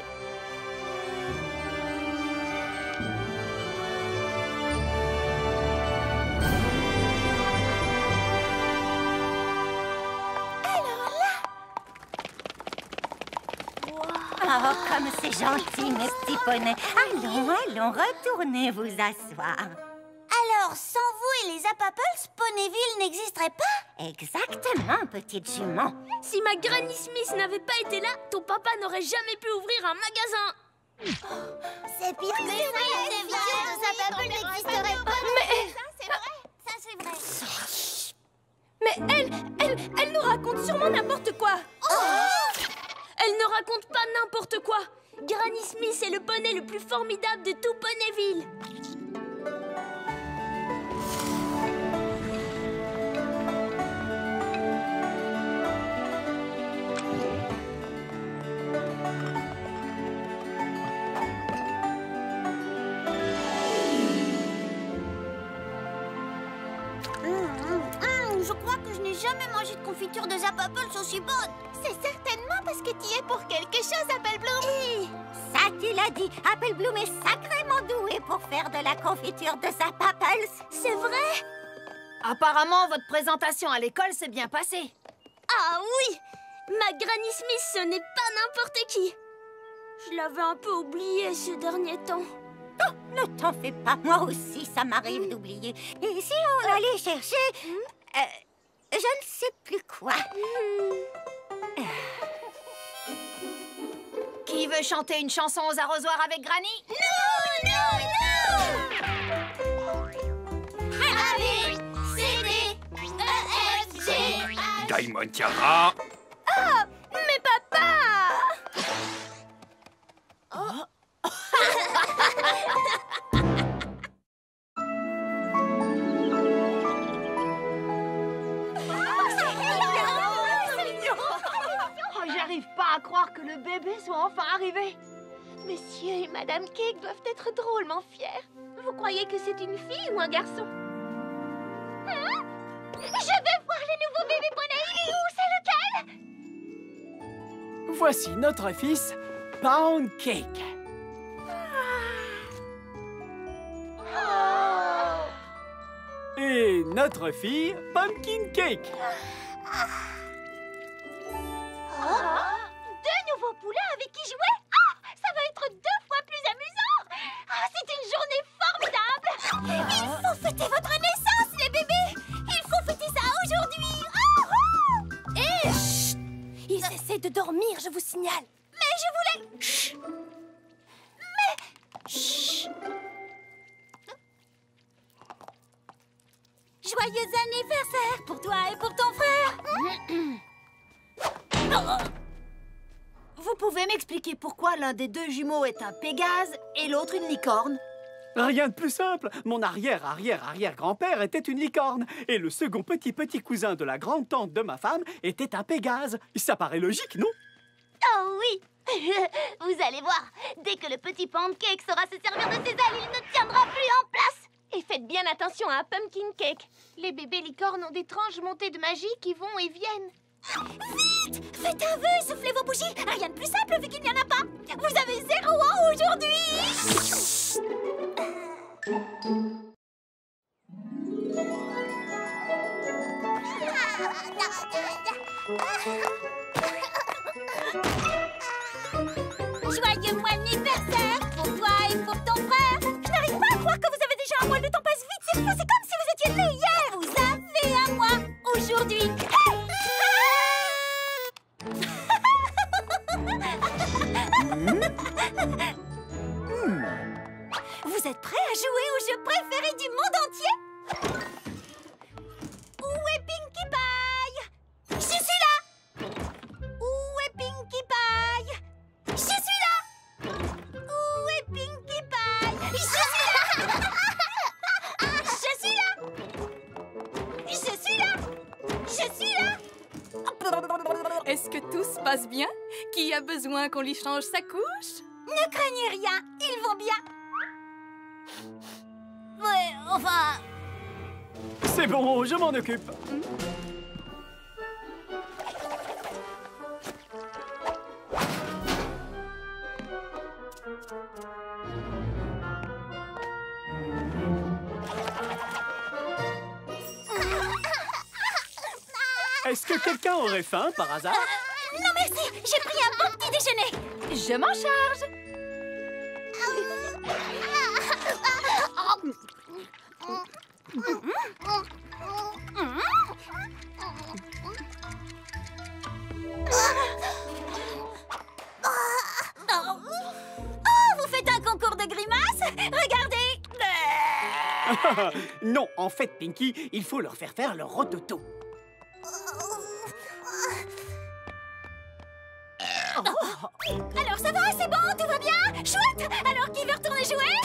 Oh, comme c'est gentil, mes petits poneys. Allons, retournez vous asseoir. Alors, sans vous et les Zappapels, Ponyville n'existerait pas? Exactement, petite jument. Si ma Granny Smith n'avait pas été là, ton papa n'aurait jamais pu ouvrir un magasin. C'est pire que ça, les visions de Zappapels n'existeraient pas. Mais... Ça, c'est vrai. Mais elle nous raconte sûrement n'importe quoi. Elle ne raconte pas n'importe quoi. Granny Smith est le poney le plus formidable de tout Ponyville. Je crois que je n'ai jamais mangé de confiture de Zappapels aussi bonne. C'est certainement parce que tu y es pour quelque chose, Apple Bloom. Ça, tu l'as dit. Apple Bloom est sacrément doué pour faire de la confiture de Zappapels. C'est vrai? Apparemment, votre présentation à l'école s'est bien passée. Ah oui! Ma Granny Smith, ce n'est pas n'importe qui. Je l'avais un peu oublié ces derniers temps. Oh, ne t'en fais pas, moi aussi, ça m'arrive d'oublier. Et si on allait chercher... je ne sais plus quoi. Qui veut chanter une chanson aux arrosoirs avec Granny? Non! A, B, C, D, E, F, G, H... Diamond Tiara. Ah! Mais papa! J'arrive pas à croire que le bébé soit enfin arrivé. Messieurs et Madame Cake doivent être drôlement fiers. Vous croyez que c'est une fille ou un garçon? Je veux voir le nouveau bébé poney. Il est où? C'est lequel? Voici notre fils, Pound Cake. Et notre fille, Pumpkin Cake. Deux nouveaux poulains avec qui jouer? Ça va être 2 fois plus amusant. C'est une journée formidable. Il faut fêter votre naissance, les bébés. Il faut fêter ça aujourd'hui. Chut! Ils essaient de dormir, je vous signale. Mais je voulais... Chut! Joyeux anniversaire pour toi et pour ton frère. Vous pouvez m'expliquer pourquoi l'un des deux jumeaux est un Pégase et l'autre une licorne? Rien de plus simple. Mon arrière-arrière-arrière-grand-père était une licorne. Et le second petit cousin de la grande-tante de ma femme était un Pégase. Ça paraît logique, non? Oh oui. Vous allez voir, dès que le petit Pancake saura se servir de ses ailes, il ne tiendra plus en place. Et faites bien attention à Pumpkin Cake. Les bébés licornes ont d'étranges montées de magie qui vont et viennent. Vite! Faites un vœu et soufflez vos bougies. Rien de plus simple vu qu'il n'y en a pas. Vous avez 0 ans aujourd'hui. Joyeux anniversaire pour toi et pour ton frère. Je n'arrive pas à croire que vous avez déjà un mois. Le temps passe vite. C'est comme si vous étiez né hier. Vous avez un mois aujourd'hui. Vous êtes prêts à jouer au jeu préféré du monde entier? Où est Pinkie Pie? Je suis là. Où est Pinkie Pie? Je suis là. Où est Pinkie se passe bien? Qui a besoin qu'on lui change sa couche? Ne craignez rien, ils vont bien. Ouais, enfin... C'est bon, je m'en occupe. Est-ce que quelqu'un aurait faim par hasard? Non merci, j'ai pris un bon petit déjeuner. Je m'en charge. Oh, vous faites un concours de grimaces? Regardez. Non, en fait, Pinky, il faut leur faire leur rototo. Alors ça va, c'est bon, tout va bien? Chouette. Alors qui veut retourner jouer?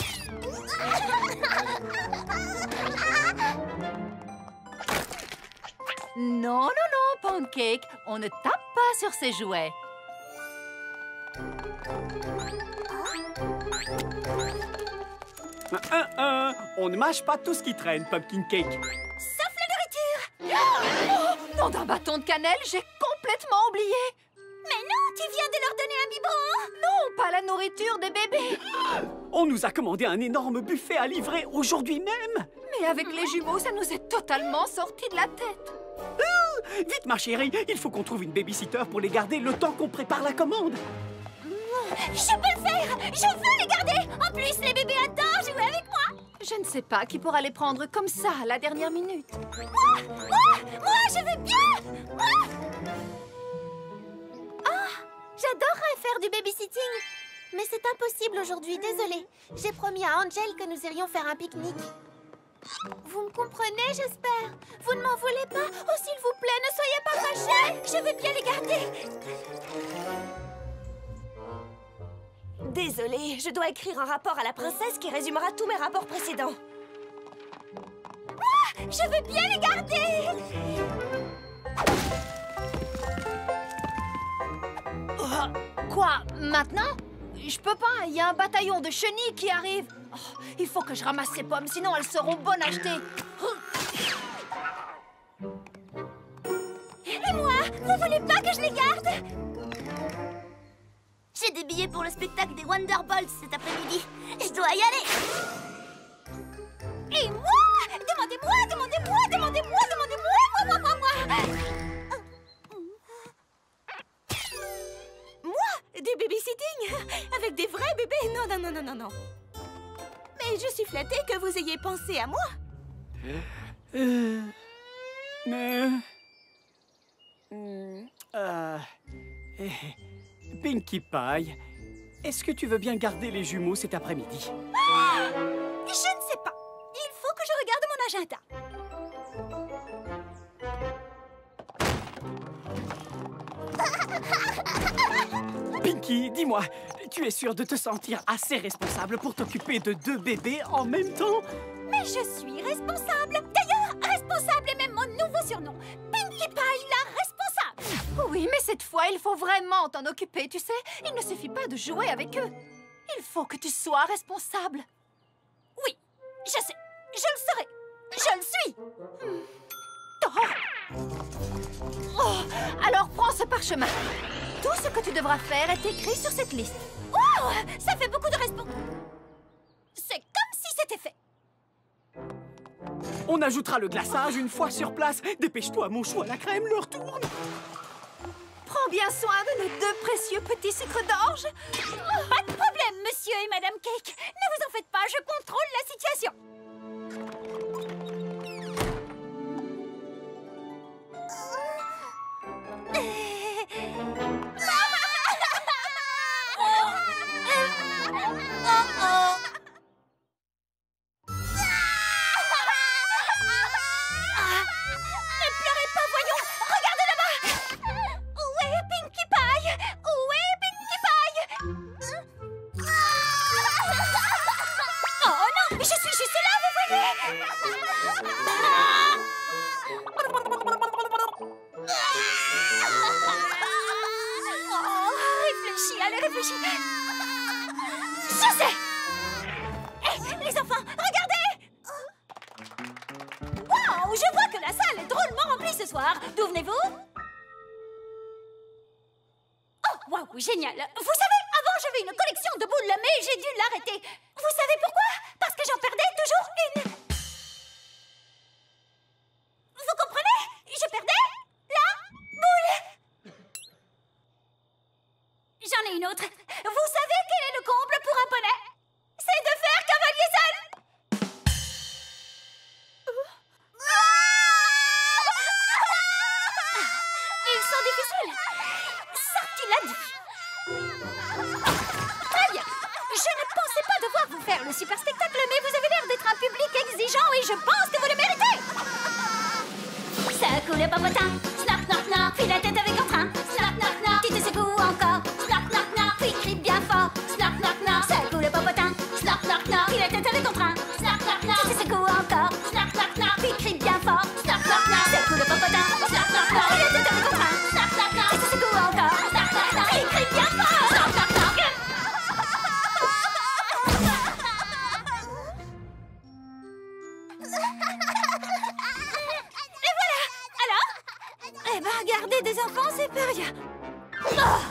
Non, non, non, Pancake. On ne tape pas sur ses jouets. On ne mâche pas tout ce qui traîne, Pumpkin Cake. Sauf la nourriture. Oh, nom d'un bâton de cannelle, j'ai complètement oublié. Mais non, tu viens de leur donner un biberon. Non, pas la nourriture des bébés. On nous a commandé un énorme buffet à livrer aujourd'hui même. Mais avec les jumeaux, ça nous est totalement sorti de la tête. Vite, ma chérie, il faut qu'on trouve une babysitter pour les garder le temps qu'on prépare la commande. Je peux le faire. Je veux les garder. En plus, les bébés adorent jouer avec moi. Je ne sais pas qui pourra les prendre comme ça à la dernière minute. Moi, je veux bien. J'adorerais faire du babysitting. Mais c'est impossible aujourd'hui, désolée. J'ai promis à Angel que nous irions faire un pique-nique. Vous me comprenez, j'espère? Vous ne m'en voulez pas? Oh, s'il vous plaît, ne soyez pas fâchés. Je veux bien les garder. Désolée, je dois écrire un rapport à la princesse qui résumera tous mes rapports précédents. Je veux bien les garder. Quoi, maintenant? Je peux pas, il y a un bataillon de chenilles qui arrive. Oh, il faut que je ramasse ces pommes, sinon elles seront bonnes à acheter. Et moi, vous voulez pas que je les garde? J'ai des billets pour le spectacle des Wonderbolts cet après-midi. Je dois y aller. Et moi? Demandez-moi. Moi? Du babysitting? Avec des vrais bébés? Non. Mais je suis flattée que vous ayez pensé à moi. Pinkie Pie, est-ce que tu veux bien garder les jumeaux cet après-midi? Je ne sais pas. Il faut que je regarde mon agenda. Pinkie, dis-moi, tu es sûre de te sentir assez responsable pour t'occuper de 2 bébés en même temps? Mais je suis responsable. D'ailleurs, responsable est même mon nouveau surnom. Pinkie Pie, la responsable. Oui, mais cette fois, il faut vraiment t'en occuper, tu sais. Il ne suffit pas de jouer avec eux. Il faut que tu sois responsable. Oui, je sais. Je le serai. Je le suis. Oh, alors prends ce parchemin. Tout ce que tu devras faire est écrit sur cette liste. Oh, ça fait beaucoup de responsabilité. C'est comme si c'était fait. On ajoutera le glaçage une fois sur place. Dépêche-toi, mon chou à la crème, leur tourne. Prends bien soin de nos 2 précieux petits sucres d'orge. Pas de problème, monsieur et madame Cake. Ne vous en faites pas, je contrôle la situation. réfléchis. Je sais. Hé, les enfants, regardez. Waouh, je vois que la salle est drôlement remplie ce soir. D'où venez-vous? Oh, waouh, génial. Vous savez, avant, j'avais une collection de boules, mais j'ai dû l'arrêter. Vous savez pourquoi? Parce que j'en perdais toujours une. Vous comprenez? Je perdais la boule. J'en ai une autre. Vous savez quel est le comble pour un poney? C'est de faire cavalier seul. Ils sont difficiles. Ça, tu l'as dit. Très bien. Je ne pensais pas devoir vous faire le super spectacle, mais vous avez l'air d'être un public exigeant et je pense que vous le méritez. Ça coule popotin, snap, knock, knock, puis la tête avec entrain. Snap, knock, knock, tu te secoues encore. Snap, knock, knock, puis crie bien fort. Snap, knock, knock, ça coule popotin. Snap, knock, knock, puis la tête avec entrain. Snap, knock, knock, tu te secoues encore. Snap, knock, knock, puis crie bien fort. Snap, knock, knock, ça coule popotin. Snap, knock, knock, puis la tête avec entrain. Snap, knock, knock, tu te secoues encore. Snap, knock, knock, puis crie bien fort. Snap, knock, knock. Et voilà. Alors? Eh ben, garder des enfants, c'est pas rien. Oh!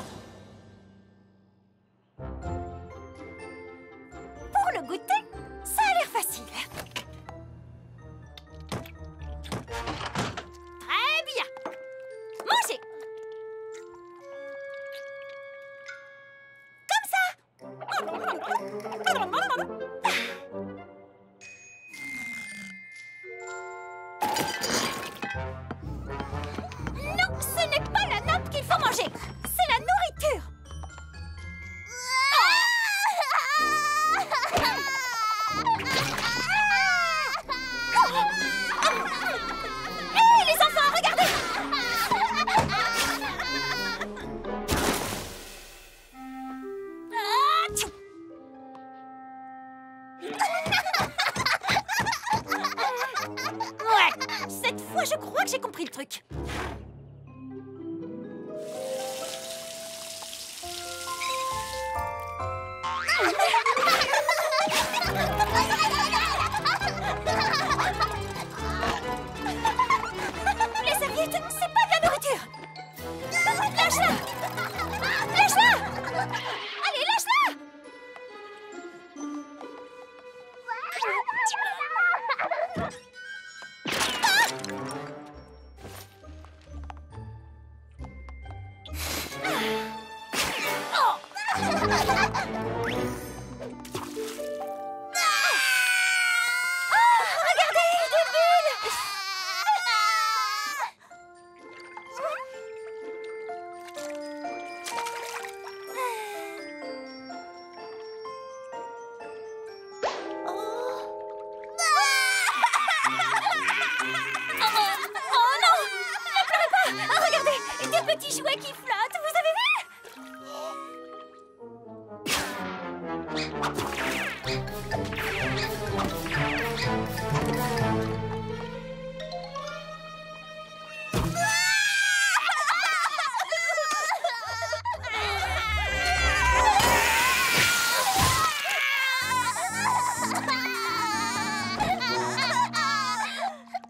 Pour le goûter, ça a l'air facile. Très bien. Mangez. Comme ça. Non, ce n'est pas la nappe qu'il faut manger. C'est la nourriture. Hé, les enfants, regardez. Atchou. Ouais, cette fois, je crois que j'ai compris le truc. Les serviettes, c'est pas de la nourriture. Lâche-la. Lâche-la. Allez, lâche-la. Regardez, des bulles. Oh non! Ne pleurez pas! Regardez, des petits jouets qui flottent, vous avez vu?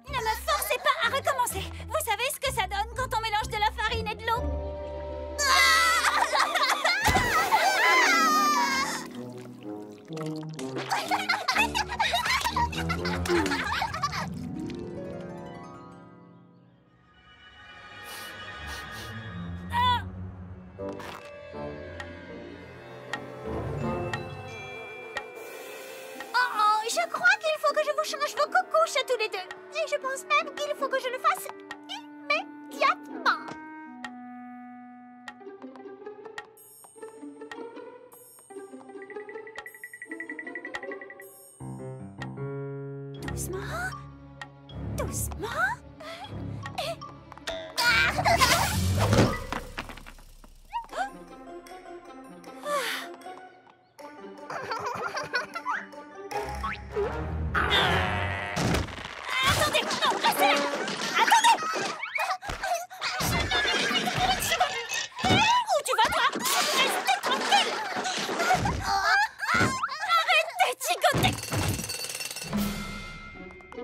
Ne me forcez pas à recommencer. Vous savez ce que ça donne quand on mélange de la farine et de l'eau? Oh, je crois qu'il faut que je vous change vos coucouches à tous les deux. Et je pense même qu'il faut que je le fasse immédiatement. Doucement. Doucement. Attendez, non, restez là. Attendez. Où tu vas, toi? Restez tranquille. Oh,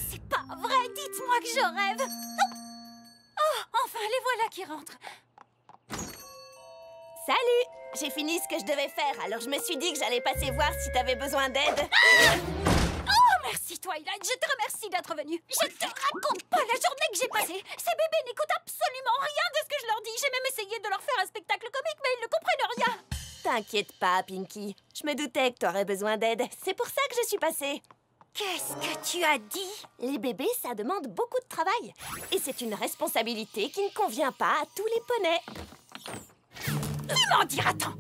c'est pas vrai. Dites-moi que je rêve. Oh, enfin, les voilà qui rentrent. Salut! J'ai fini ce que je devais faire, alors je me suis dit que j'allais passer voir si t'avais besoin d'aide. Oh, merci Twilight, je te remercie d'être venue. Je te raconte pas la journée que j'ai passée. Ces bébés n'écoutent absolument rien de ce que je leur dis. J'ai même essayé de leur faire un spectacle comique, mais ils ne comprennent rien. T'inquiète pas, Pinky. Je me doutais que t'aurais besoin d'aide. C'est pour ça que je suis passée. Qu'est-ce que tu as dit? Les bébés, ça demande beaucoup de travail. Et c'est une responsabilité qui ne convient pas à tous les poneys. Il m'en dira tant.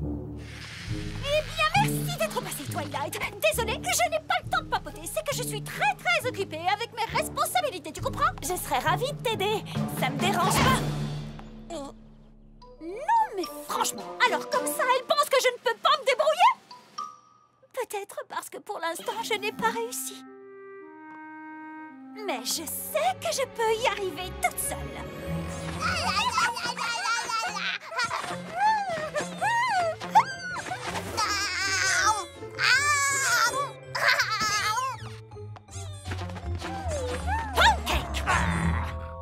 Eh bien, merci d'être passé, Twilight. Désolée, je n'ai pas le temps de papoter. C'est que je suis très occupée avec mes responsabilités, tu comprends? Je serais ravie de t'aider. Ça me dérange pas. Non, mais franchement, alors comme ça, elle pense que je ne peux pas me débrouiller? Peut-être parce que pour l'instant, je n'ai pas réussi. Mais je sais que je peux y arriver toute seule. Pancake!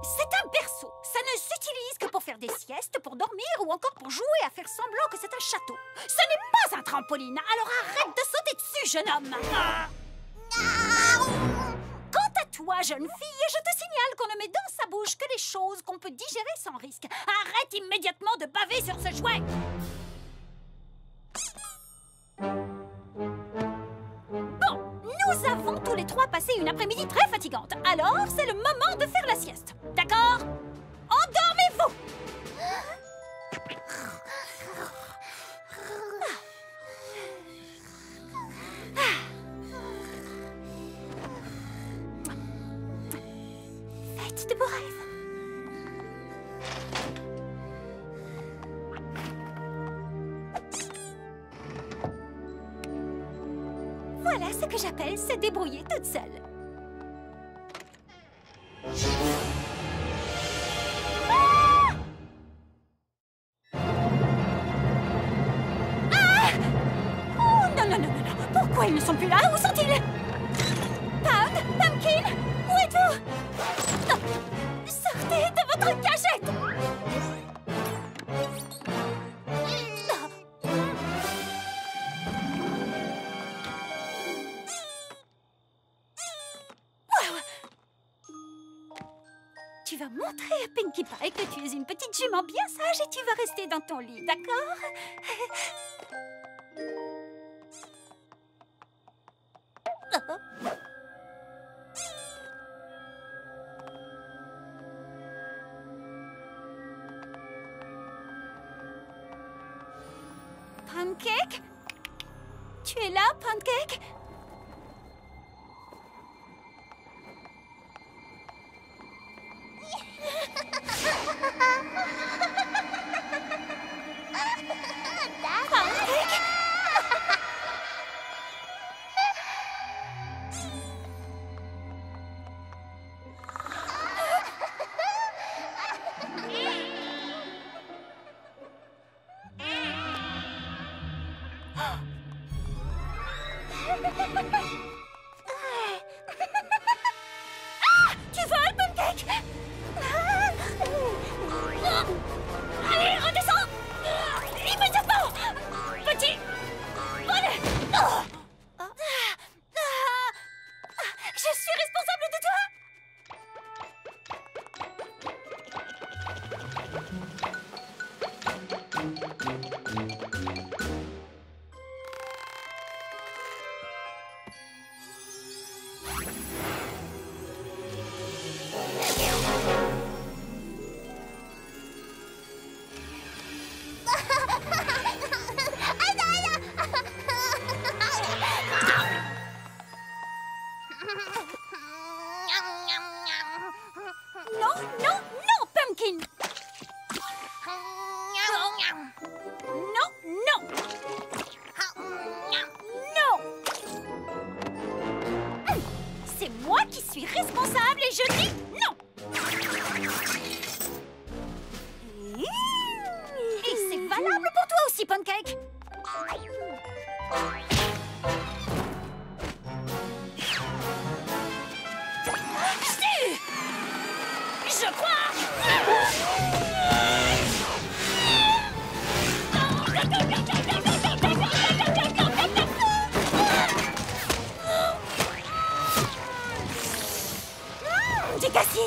C'est un berceau. Ça ne s'utilise que pour faire des siestes, pour dormir ou encore pour jouer à faire semblant que c'est un château. Ce n'est pas un trampoline, alors arrête de sauter dessus, jeune homme. Quant à toi, jeune fille, je te signale qu'on ne met dans sa bouche que les choses qu'on peut digérer sans risque. Arrête immédiatement de baver sur ce jouet. Bon, nous avons tous les trois passé une après-midi très fatigante. Alors, c'est le moment de faire la sieste. D'accord? Endormez-vous! Faites de beaux rêves. Voilà ce que j'appelle se débrouiller toute seule. Oh, non. Pourquoi ils ne sont plus là? Où sont-ils? Pound? Pumpkin? Où êtes-vous? Non. Sortez de votre cachette! Tu vas montrer à Pinkie Pie que tu es une petite jument bien sage et tu vas rester dans ton lit, d'accord? Pancake? Tu es là, Pancake? Pancake? Ah, tu voles, Pancake? Allez, redescends! Immédiatement! Petit volet! Je suis responsable de toi! Non, Pumpkin! Non! C'est moi qui suis responsable et je dis non! Et c'est valable pour toi aussi, Pancake!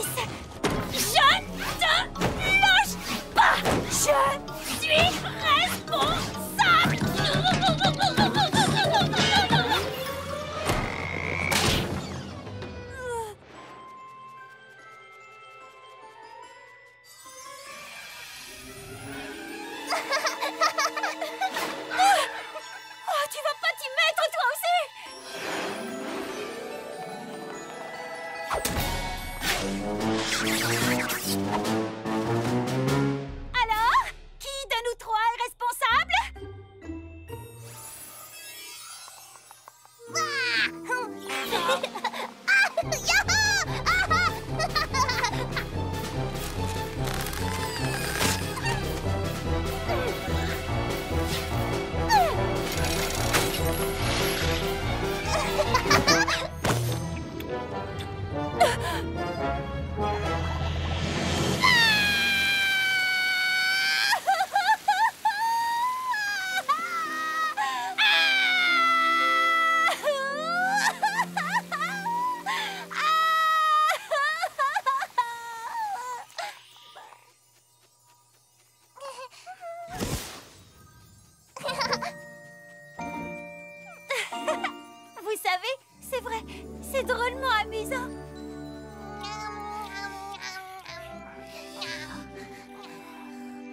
Princesse! Je ne te lâche pas! Je suis responsable! Oh, tu vas pas t'y mettre, toi aussi? Alors, qui de nous trois est responsable? Vous savez, c'est vrai, c'est drôlement amusant.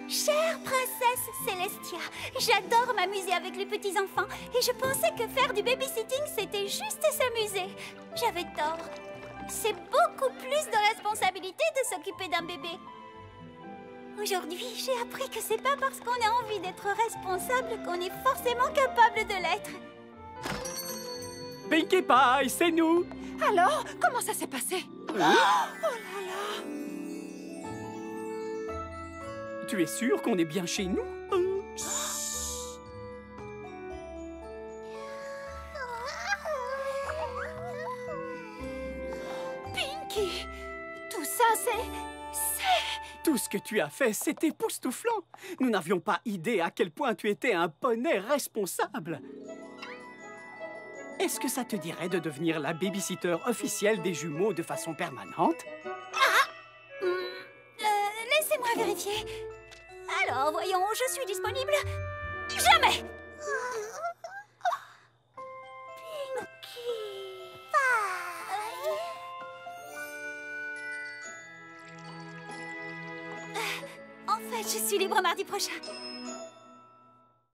Chère princesse Célestia, j'adore m'amuser avec les petits-enfants et je pensais que faire du babysitting, c'était juste s'amuser. J'avais tort. C'est beaucoup plus de responsabilité de s'occuper d'un bébé. Aujourd'hui, j'ai appris que c'est pas parce qu'on a envie d'être responsable qu'on est forcément capable de l'être. Pinkie Pie, c'est nous! Alors, comment ça s'est passé? Oh là là! Tu es sûr qu'on est bien chez nous? Pinkie! Tout ça, c'est... Tout ce que tu as fait, c'est époustouflant. Nous n'avions pas idée à quel point tu étais un poney responsable. Est-ce que ça te dirait de devenir la babysitter officielle des jumeaux de façon permanente? Laissez-moi vérifier. Alors, voyons, je suis disponible. Jamais! En fait, je suis libre mardi prochain.